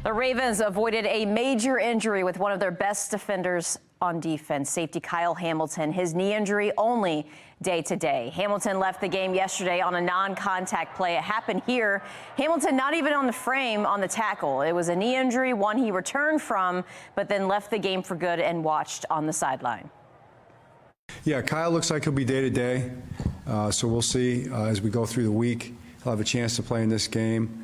The Ravens avoided a major injury with one of their best defenders on defense, safety Kyle Hamilton. His knee injury only day-to-day. Hamilton left the game yesterday on a non-contact play. It happened here. Hamilton not even on the frame on the tackle. It was a knee injury, one he returned from, but then left the game for good and watched on the sideline. Yeah, Kyle looks like he'll be day-to-day, so we'll see as we go through the week. He'll have a chance to play in this game.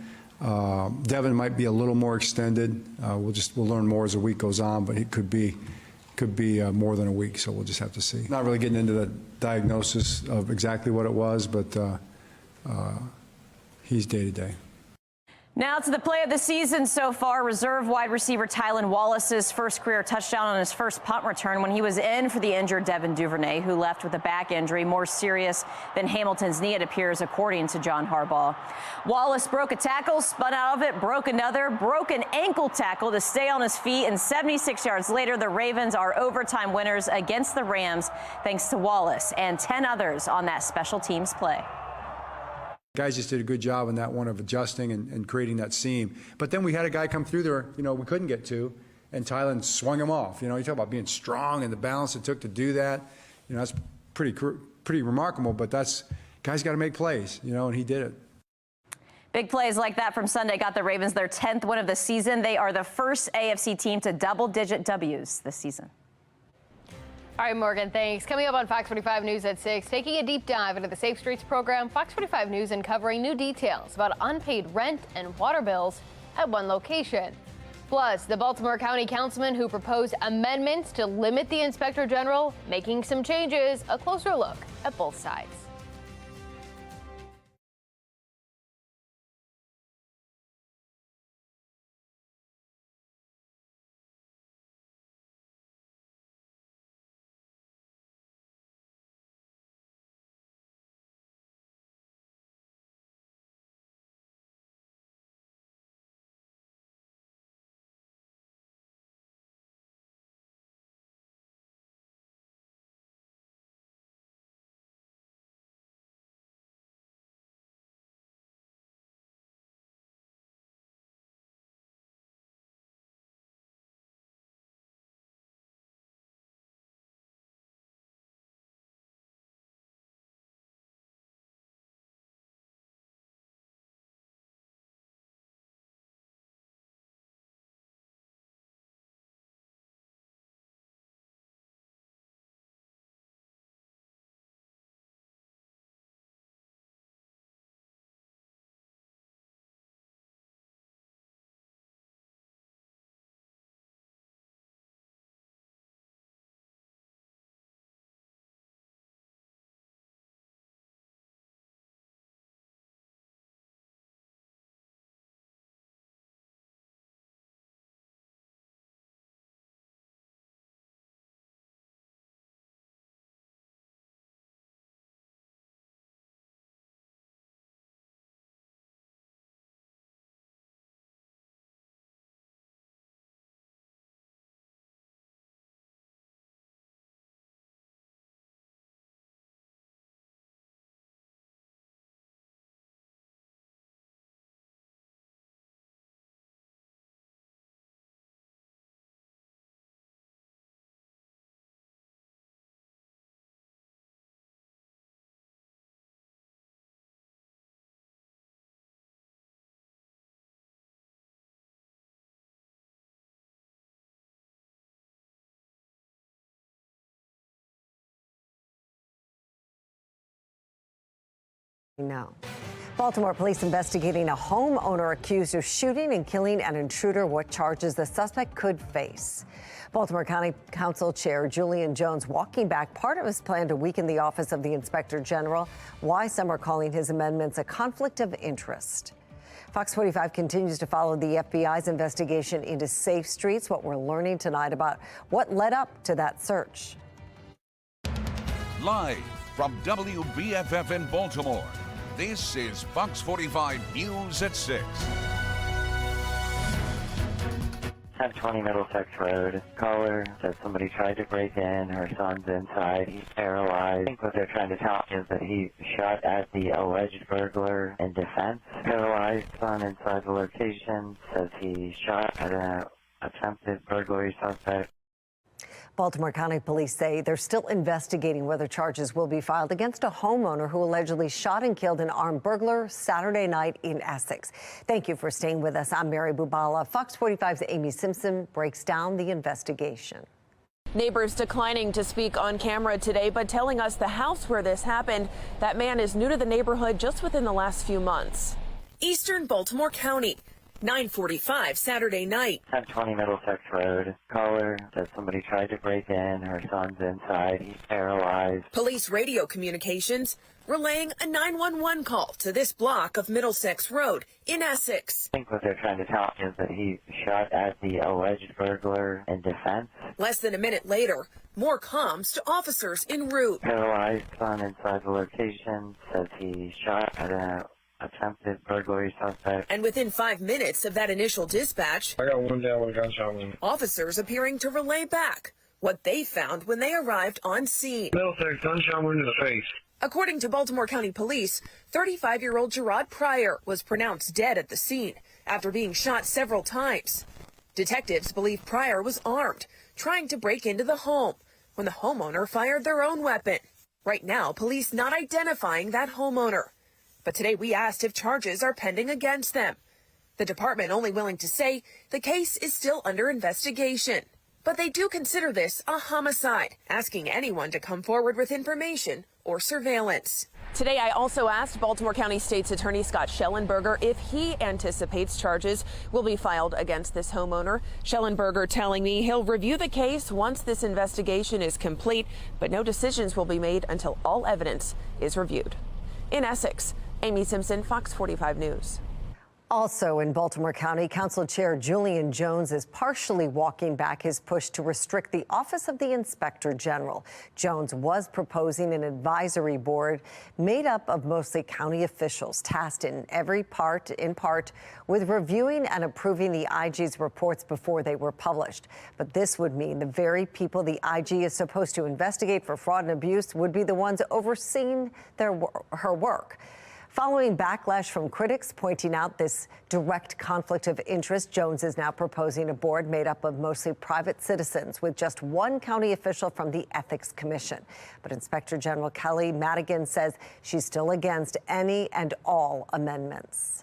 Devin might be a little more extended. We'll learn more as the week goes on, but it could be more than a week, so we'll just have to see. Not really getting into the diagnosis of exactly what it was, but he's day-to-day. Now to the play of the season so far. Reserve wide receiver Tylan Wallace's first career touchdown on his first punt return when he was in for the injured Devin Duvernay, who left with a back injury more serious than Hamilton's knee, it appears, according to John Harbaugh. Wallace broke a tackle, spun out of it, broke another, broke an ankle tackle to stay on his feet, and 76 yards later, the Ravens are overtime winners against the Rams, thanks to Wallace and 10 others on that special teams play. Guys just did a good job on that one of adjusting and creating that seam. But then we had a guy come through there, we couldn't get to, and Tylan swung him off. You talk about being strong and the balance it took to do that. That's pretty remarkable, but guys got to make plays, and he did it. Big plays like that from Sunday got the Ravens their 10th win of the season. They are the first AFC team to double-digit W's this season. All right, Morgan, thanks. Coming up on Fox 45 News at 6, taking a deep dive into the Safe Streets program, Fox 45 News uncovering new details about unpaid rent and water bills at one location. Plus, the Baltimore County councilman who proposed amendments to limit the inspector general making some changes. A closer look at both sides. No. Baltimore police investigating a homeowner accused of shooting and killing an intruder. What charges the suspect could face. Baltimore County Council Chair Julian Jones walking back part of his plan to weaken the office of the Inspector General. Why some are calling his amendments a conflict of interest. Fox 45 continues to follow the FBI's investigation into Safe Streets. What we're learning tonight about what led up to that search. Live from WBFF in Baltimore, this is Fox 45 News at 6. 1020 Middlesex Road. Caller says somebody tried to break in. Her son's inside. He's paralyzed. I think what they're trying to tell is that he shot at the alleged burglar in defense. Paralyzed son inside the location says he shot at an attempted burglary suspect. Baltimore County Police say they're still investigating whether charges will be filed against a homeowner who allegedly shot and killed an armed burglar Saturday night in Essex. Thank you for staying with us. I'm Mary Bubala. Fox 45's Amy Simpson breaks down the investigation. Neighbors declining to speak on camera today, but telling us the house where this happened, that man is new to the neighborhood just within the last few months. Eastern Baltimore County. 9:45 Saturday night. 1020 Middlesex Road. Caller says somebody tried to break in. Her son's inside. He's paralyzed. Police radio communications relaying a 911 call to this block of Middlesex Road in Essex. I think what they're trying to tell is that he shot at the alleged burglar in defense. Less than a minute later, more comms to officers en route. Paralyzed son inside the location says he shot at an attempted burglary suspect. And within 5 minutes of that initial dispatch, I got one down with a gunshot wound. officers appearing to relay back what they found when they arrived on scene. Middlesex gunshot wound to the face. According to Baltimore County Police, 35-year-old Gerard Pryor was pronounced dead at the scene after being shot several times. Detectives believe Pryor was armed, trying to break into the home when the homeowner fired their own weapon. Right now, police not identifying that homeowner. But today we asked if charges are pending against them. The department only willing to say the case is still under investigation. But they do consider this a homicide, asking anyone to come forward with information or surveillance. Today, I also asked Baltimore County State's Attorney Scott Schellenberger if he anticipates charges will be filed against this homeowner. Schellenberger telling me he'll review the case once this investigation is complete, but no decisions will be made until all evidence is reviewed. In Essex, Amy Simpson, Fox 45 News. Also in Baltimore County, Council Chair Julian Jones is partially walking back his push to restrict the Office of the Inspector General. Jones was proposing an advisory board made up of mostly county officials, tasked in part with reviewing and approving the IG's reports before they were published. But this would mean the very people the IG is supposed to investigate for fraud and abuse would be the ones overseeing her work. Following backlash from critics pointing out this direct conflict of interest, Jones is now proposing a board made up of mostly private citizens with just one county official from the Ethics Commission. But Inspector General Kelly Madigan says she's still against any and all amendments.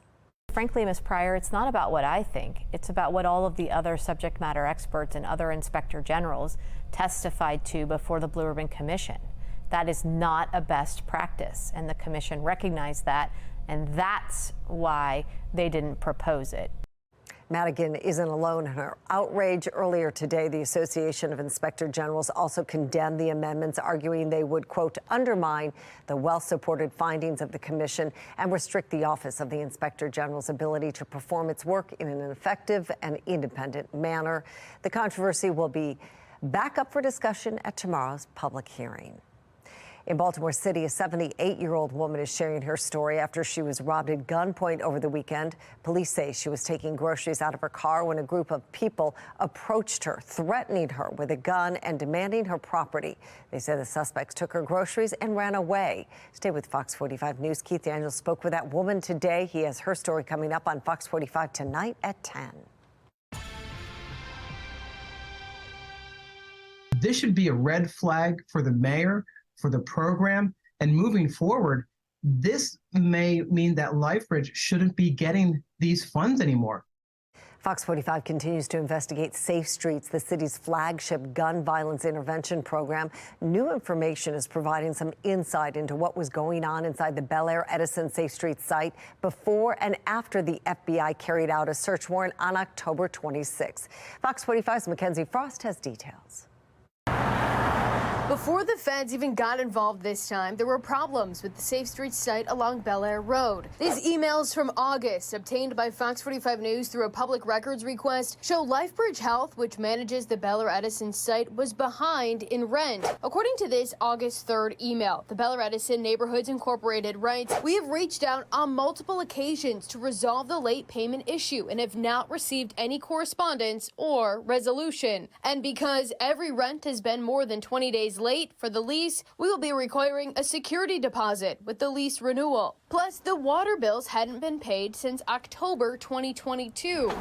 Frankly, Ms. Pryor, it's not about what I think. It's about what all of the other subject matter experts and other inspector generals testified to before the Blue Ribbon Commission. That is not a best practice, and the commission recognized that, and that's why they didn't propose it. Madigan isn't alone in her outrage. Earlier today, the Association of Inspector Generals also condemned the amendments, arguing they would, quote, undermine the well-supported findings of the commission and restrict the Office of the Inspector General's ability to perform its work in an effective and independent manner. The controversy will be back up for discussion at tomorrow's public hearing. In Baltimore City, a 78-year-old woman is sharing her story after she was robbed at gunpoint over the weekend. Police say she was taking groceries out of her car when a group of people approached her, threatening her with a gun and demanding her property. They say the suspects took her groceries and ran away. Stay with Fox 45 News. Keith Daniels spoke with that woman today. He has her story coming up on Fox 45 tonight at 10. This should be a red flag for the mayor, for the program, and moving forward, this may mean that LifeBridge shouldn't be getting these funds anymore. Fox 45 continues to investigate Safe Streets, the city's flagship gun violence intervention program. New information is providing some insight into what was going on inside the Bel Air Edison Safe Streets site before and after the FBI carried out a search warrant on October 26. Fox 45's Mackenzie Frost has details. Before the feds even got involved this time, there were problems with the Safe Streets site along Bel Air Road. These emails from August, obtained by Fox 45 News through a public records request, show LifeBridge Health, which manages the Bel Air Edison site, was behind in rent. According to this August 3rd email, the Bel Air Edison Neighborhoods Incorporated writes, "We have reached out on multiple occasions to resolve the late payment issue and have not received any correspondence or resolution. And because every rent has been more than 20 days late for the lease, we will be requiring a security deposit with the lease renewal. Plus, the water bills hadn't been paid since October 2022.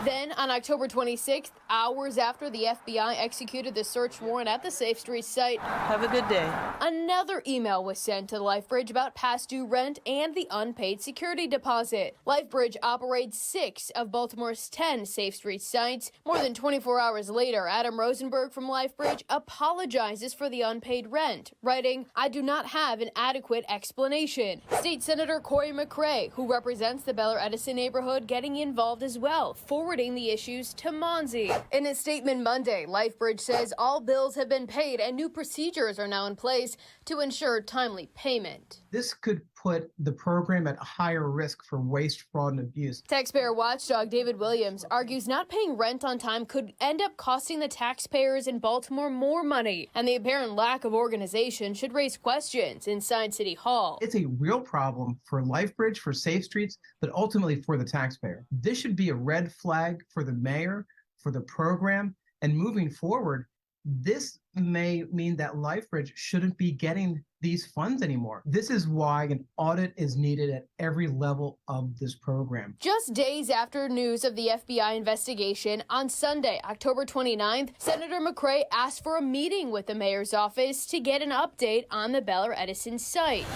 Then, on October 26th, hours after the FBI executed the search warrant at the Safe Streets site, have a good day, another email was sent to LifeBridge about past due rent and the unpaid security deposit. LifeBridge operates 6 of Baltimore's 10 Safe Streets sites. More than 24 hours later, Adam Rosenberg from LifeBridge apologizes for the unpaid rent, writing, "I do not have an adequate explanation." State Senator Cory McRae, who represents the Bel Air Edison neighborhood, getting involved as well, forwarding the issues to Monzi. In a statement Monday, LifeBridge says all bills have been paid and new procedures are now in place to ensure timely payment. This could put the program at higher risk for waste, fraud, and abuse. Taxpayer watchdog David Williams argues not paying rent on time could end up costing the taxpayers in Baltimore more money, and the apparent lack of organization should raise questions inside City Hall. It's a real problem for LifeBridge, for Safe Streets, but ultimately for the taxpayer. This should be a red flag for the mayor, for the program, and moving forward, this may mean that LifeBridge shouldn't be getting these funds anymore. This is why an audit is needed at every level of this program. Just days after news of the FBI investigation, on Sunday, October 29th, Senator McRae asked for a meeting with the mayor's office to get an update on the Bel Air Edison site.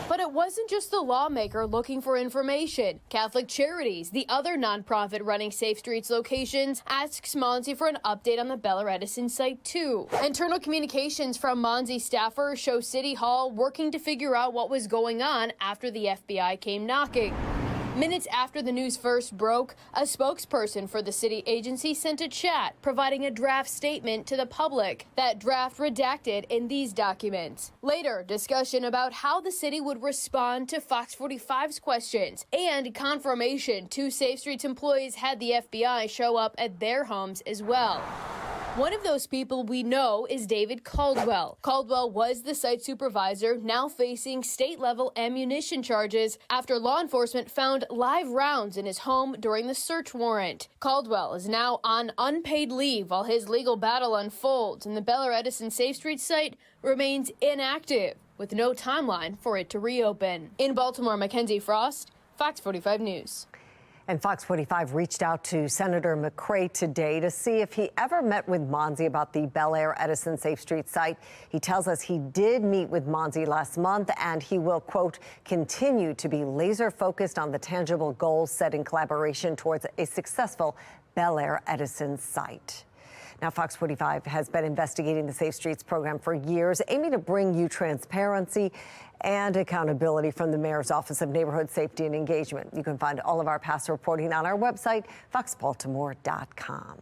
But it wasn't just the lawmaker looking for information. Catholic Charities, the other nonprofit running Safe Streets locations, asks Monzi for an update on the Bel Air Edison site too. Internal communications from Monzi staffers show City Hall working to figure out what was going on after the FBI came knocking. Minutes after the news first broke, a spokesperson for the city agency sent a chat providing a draft statement to the public. That draft redacted in these documents. Later, discussion about how the city would respond to Fox 45's questions and confirmation 2 Safe Streets employees had the FBI show up at their homes as well. One of those people we know is David Caldwell. Caldwell was the site supervisor, now facing state-level ammunition charges after law enforcement found live rounds in his home during the search warrant. Caldwell is now on unpaid leave while his legal battle unfolds, and the Bel Air Edison Safe Street site remains inactive, with no timeline for it to reopen. In Baltimore, Mackenzie Frost, Fox 45 News. And Fox 45 reached out to Senator McRae today to see if he ever met with Monzi about the Bel Air Edison Safe Street site. He tells us he did meet with Monzi last month, and he will, quote, continue to be laser focused on the tangible goals set in collaboration towards a successful Bel Air Edison site. Now, Fox 45 has been investigating the Safe Streets program for years, aiming to bring you transparency and accountability from the Mayor's Office of Neighborhood Safety and Engagement. You can find all of our past reporting on our website, foxbaltimore.com.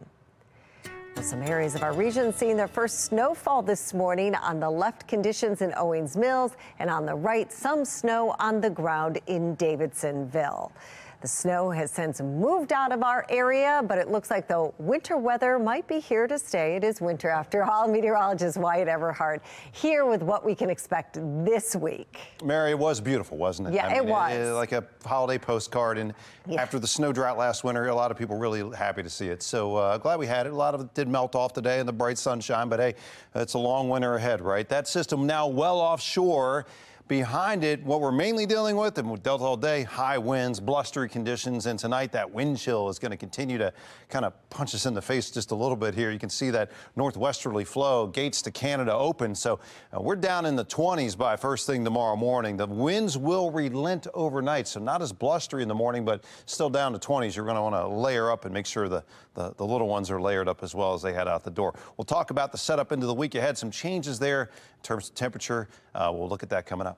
Well, some areas of our region seeing their first snowfall this morning. On the left, conditions in Owings Mills, and on the right, some snow on the ground in Davidsonville. The snow has since moved out of our area, but it looks like the winter weather might be here to stay. It is winter after all. Meteorologist Wyatt Everhart here with what we can expect this week. Mary, it was beautiful, wasn't it? Yeah, it was. Like a holiday postcard. And after the snow drought last winter, a lot of people really happy to see it. So glad we had it. A lot of it did melt off today in the bright sunshine, but hey, it's a long winter ahead, right? That system now well offshore. Behind it, what we're mainly dealing with, and we've dealt all day, high winds, blustery conditions, and tonight that wind chill is going to continue to kind of punch us in the face just a little bit here. You can see that northwesterly flow, gates to Canada open, so we're down in the 20s by first thing tomorrow morning. The winds will relent overnight, so not as blustery in the morning, but still down to 20s. You're going to want to layer up and make sure the little ones are layered up as well as they head out the door. We'll talk about the setup into the week ahead, some changes there in terms of temperature. We'll look at that coming up.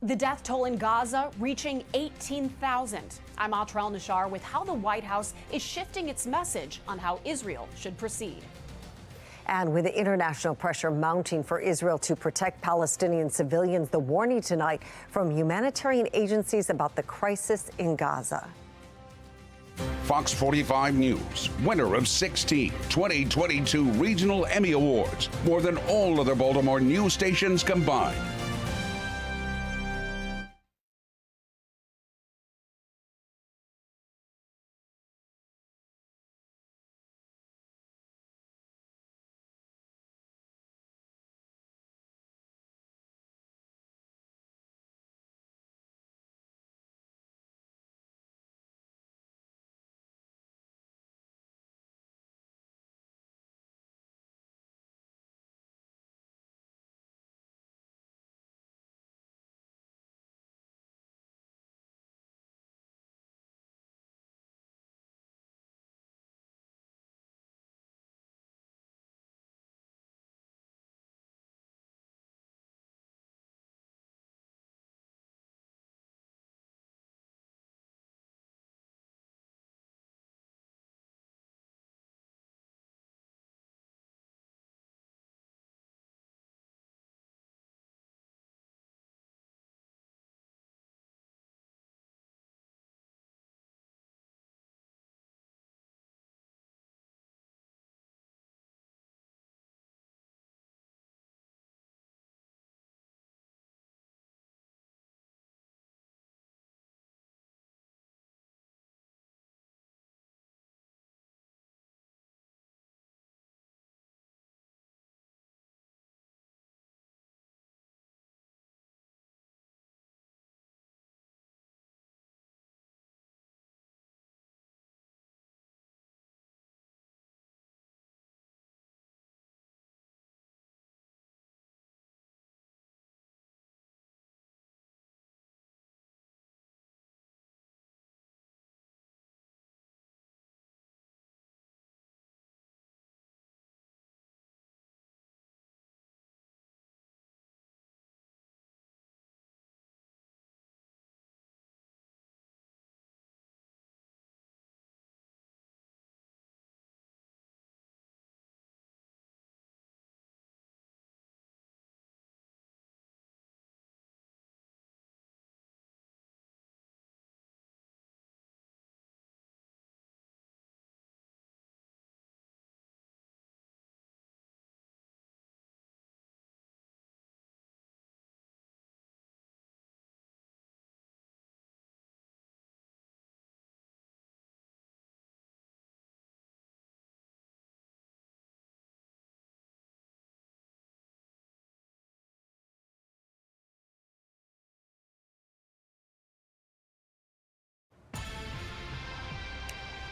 The death toll in Gaza reaching 18,000. I'm Atrel Nashar with how the White House is shifting its message on how Israel should proceed. And with the international pressure mounting for Israel to protect Palestinian civilians, the warning tonight from humanitarian agencies about the crisis in Gaza. Fox 45 News, winner of 16 2022 Regional Emmy Awards, more than all other Baltimore news stations combined.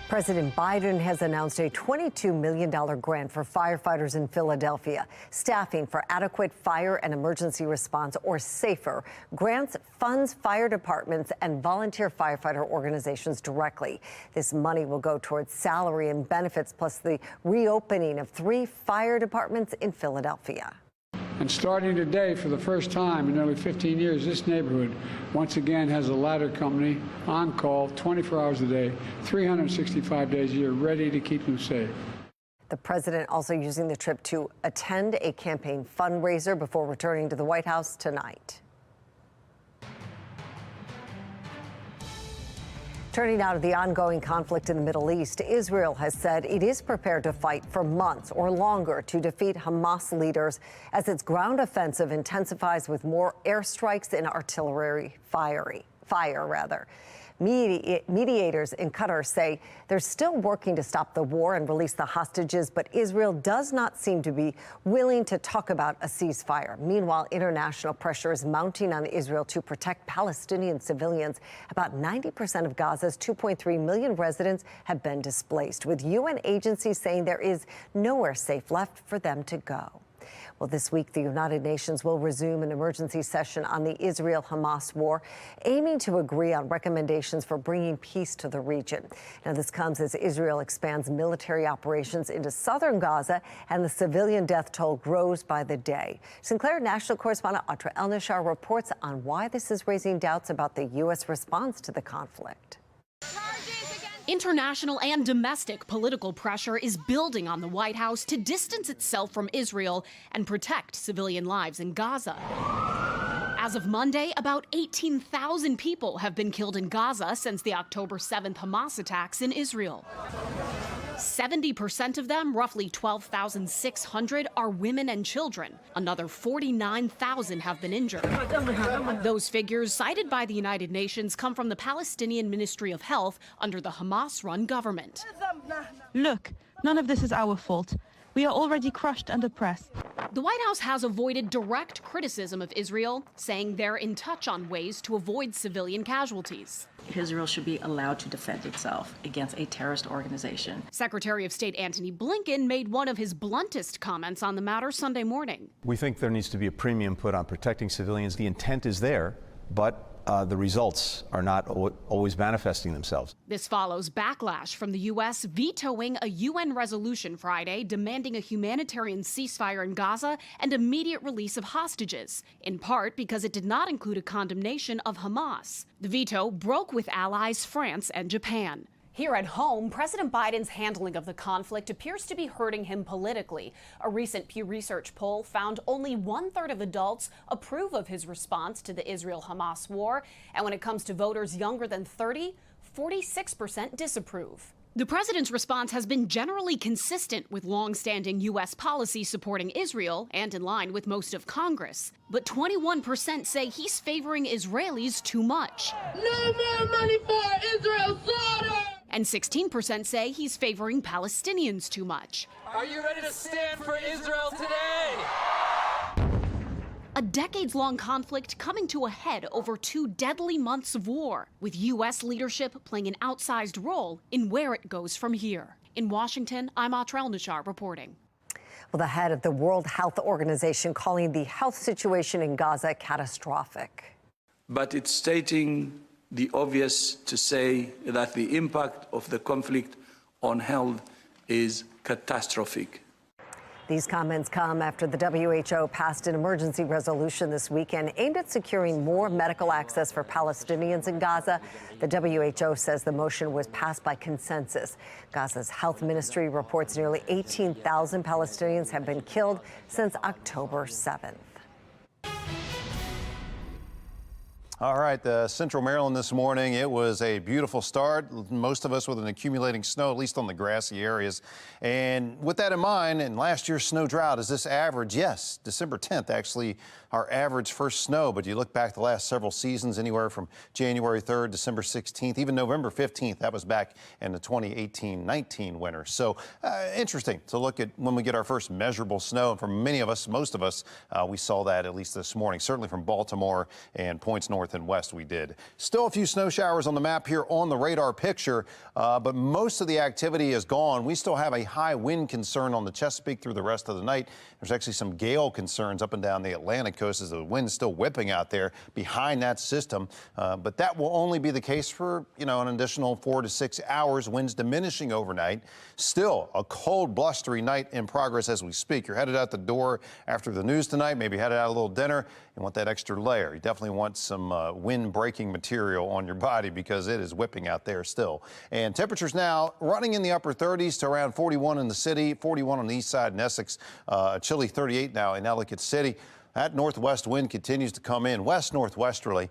President Biden has announced a $22 million grant for firefighters in Philadelphia. Staffing for adequate fire and emergency response, or SAFER, grants funds fire departments and volunteer firefighter organizations directly. This money will go towards salary and benefits, plus the reopening of 3 fire departments in Philadelphia. And starting today, for the first time in nearly 15 years, this neighborhood once again has a ladder company on call 24 hours a day, 365 days a year, ready to keep them safe. The president also using the trip to attend a campaign fundraiser before returning to the White House tonight. Turning now to the ongoing conflict in the Middle East, Israel has said it is prepared to fight for months or longer to defeat Hamas leaders as its ground offensive intensifies with more airstrikes and artillery fire. Mediators in Qatar say they're still working to stop the war and release the hostages, but Israel does not seem to be willing to talk about a ceasefire. Meanwhile, international pressure is mounting on Israel to protect Palestinian civilians. About 90% of Gaza's 2.3 million residents have been displaced, with UN agencies saying there is nowhere safe left for them to go. Well, this week, the United Nations will resume an emergency session on the Israel-Hamas war, aiming to agree on recommendations for bringing peace to the region. Now, this comes as Israel expands military operations into southern Gaza and the civilian death toll grows by the day. Sinclair national correspondent Atra El-Nashar reports on why this is raising doubts about the U.S. response to the conflict. Charges against International and domestic political pressure is building on the White House to distance itself from Israel and protect civilian lives in Gaza. As of Monday, about 18,000 people have been killed in Gaza since the October 7th Hamas attacks in Israel. 70% of them, roughly 12,600, are women and children. Another 49,000 have been injured. Those figures cited by the United Nations come from the Palestinian Ministry of Health under the Hamas-run government. Look, none of this is our fault. We are already crushed and oppressed. The White House has avoided direct criticism of Israel, saying they're in touch on ways to avoid civilian casualties. Israel should be allowed to defend itself against a terrorist organization. Secretary of State Antony Blinken made one of his bluntest comments on the matter Sunday morning. We think there needs to be a premium put on protecting civilians. The intent is there, but the results are not always manifesting themselves. This follows backlash from the U.S. vetoing a UN resolution Friday demanding a humanitarian ceasefire in Gaza and immediate release of hostages, in part because it did not include a condemnation of Hamas. The veto broke with allies France and Japan. Here at home, President Biden's handling of the conflict appears to be hurting him politically. A recent Pew Research poll found only 1/3 of adults approve of his response to the Israel-Hamas war. And when it comes to voters younger than 30, 46% disapprove. The president's response has been generally consistent with long-standing U.S. policy supporting Israel and in line with most of Congress. But 21% say he's favoring Israelis too much. No more money for Israel slaughter! And 16% say he's favoring Palestinians too much. Are you ready to stand for Israel today? A decades-long conflict coming to a head over 2 deadly months of war, with U.S. leadership playing an outsized role in where it goes from here. In Washington, I'm Atrel Nashar reporting. Well, the head of the World Health Organization calling the health situation in Gaza catastrophic. But it's stating the obvious to say that the impact of the conflict on health is catastrophic. These comments come after the WHO passed an emergency resolution this weekend aimed at securing more medical access for Palestinians in Gaza. The WHO says the motion was passed by consensus. Gaza's health ministry reports nearly 18,000 Palestinians have been killed since October 7th. All right, Central Maryland this morning, it was a beautiful start. Most of us with an accumulating snow, at least on the grassy areas. And with that in mind, and last year's snow drought, is this average? Yes, December 10th, actually our average first snow. But you look back the last several seasons, anywhere from January 3rd, December 16th, even November 15th. That was back in the 2018-19 winter. So interesting to look at when we get our first measurable snow. And for many of us, most of us, we saw that at least this morning, certainly from Baltimore and points north and west we did. Still a few snow showers on the map here on the radar picture, but most of the activity is gone. We still have a high wind concern on the Chesapeake through the rest of the night. There's actually some gale concerns up and down the Atlantic coast as the wind's still whipping out there behind that system. But that will only be the case for, an additional 4 to 6 hours. Winds diminishing overnight. Still a cold, blustery night in progress as we speak. You're headed out the door after the news tonight, maybe headed out a little dinner. You want that extra layer. You definitely want some wind-breaking material on your body because it is whipping out there still. And temperatures now running in the upper 30s to around 41 in the city, 41 on the east side in Essex, a chilly 38 now in Ellicott City. That northwest wind continues to come in, west-northwesterly,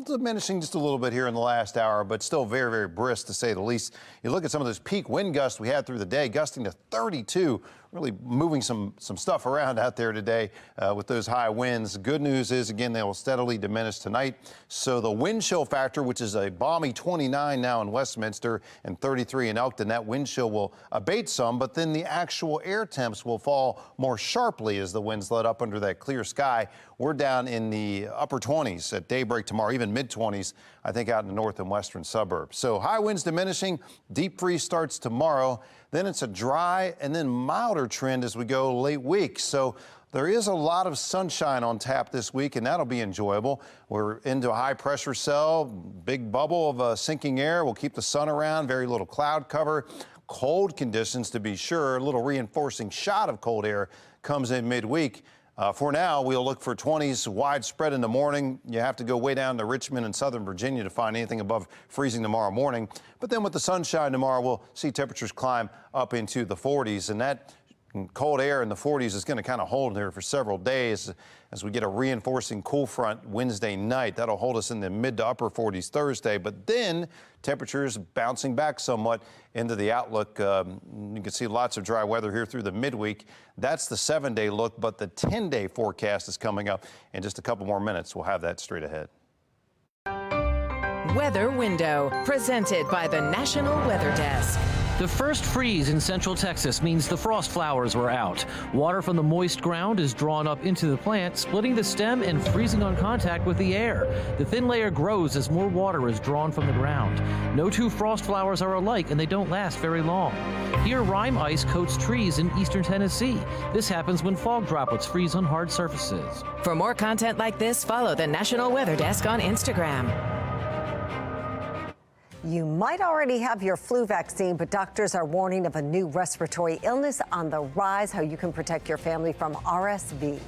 diminishing just a little bit here in the last hour, but still very, very brisk to say the least. You look at some of those peak wind gusts we had through the day, gusting to 32, really moving some stuff around out there today with those high winds. Good news is, again, they will steadily diminish tonight. So the wind chill factor, which is a balmy 29 now in Westminster and 33 in Elkton, that wind chill will abate some, but then the actual air temps will fall more sharply as the winds let up under that clear sky. We're down in the upper 20s at daybreak tomorrow, even mid-20s, I think, out in the north and western suburbs. So high winds diminishing, deep freeze starts tomorrow. Then it's a dry and then milder trend as we go late week. So there is a lot of sunshine on tap this week, and that'll be enjoyable. We're into a high pressure cell, big bubble of sinking air. We'll keep the sun around, very little cloud cover. Cold conditions to be sure. A little reinforcing shot of cold air comes in midweek. For now, we'll look for 20s widespread in the morning. You have to go way down to Richmond and Southern Virginia to find anything above freezing tomorrow morning. But then with the sunshine tomorrow, we'll see temperatures climb up into the 40s. And that cold air in the 40s is going to kind of hold here for several days as we get a reinforcing cool front Wednesday night. That'll hold us in the mid to upper 40s Thursday. But then temperatures bouncing back somewhat into the outlook. You can see lots of dry weather here through the midweek. That's the 7-day look, but the 10-day forecast is coming up in just a couple more minutes. We'll have that straight ahead. Weather Window, presented by the National Weather Desk. The first freeze in central Texas means the frost flowers were out. Water from the moist ground is drawn up into the plant, splitting the stem and freezing on contact with the air. The thin layer grows as more water is drawn from the ground. No two frost flowers are alike, and they don't last very long. Here, rime ice coats trees in eastern Tennessee. This happens when fog droplets freeze on hard surfaces. For more content like this, follow the National Weather Desk on Instagram. You might already have your flu vaccine, but doctors are warning of a new respiratory illness on the rise, how you can protect your family from RSV.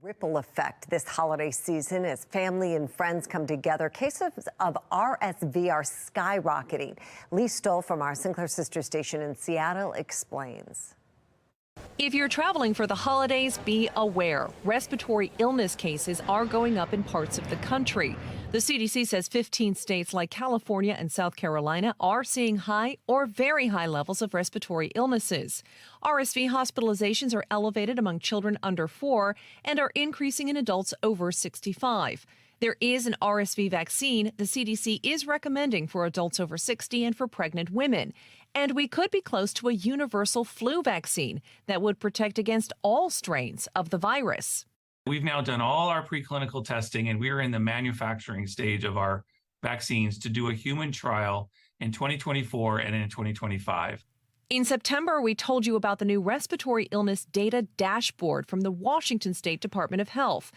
Ripple effect this holiday season as family and friends come together. Cases of RSV are skyrocketing. Lee Stoll from our Sinclair sister station in Seattle explains. If you're traveling for the holidays, be aware. Respiratory illness cases are going up in parts of the country. The CDC says 15 states like California and South Carolina are seeing high or very high levels of respiratory illnesses. RSV hospitalizations are elevated among children under 4 and are increasing in adults over 65. There is an RSV vaccine the CDC is recommending for adults over 60 and for pregnant women. And we could be close to a universal flu vaccine that would protect against all strains of the virus. We've now done all our preclinical testing, and we're in the manufacturing stage of our vaccines to do a human trial in 2024 and in 2025. In September, we told you about the new respiratory illness data dashboard from the Washington State Department of Health.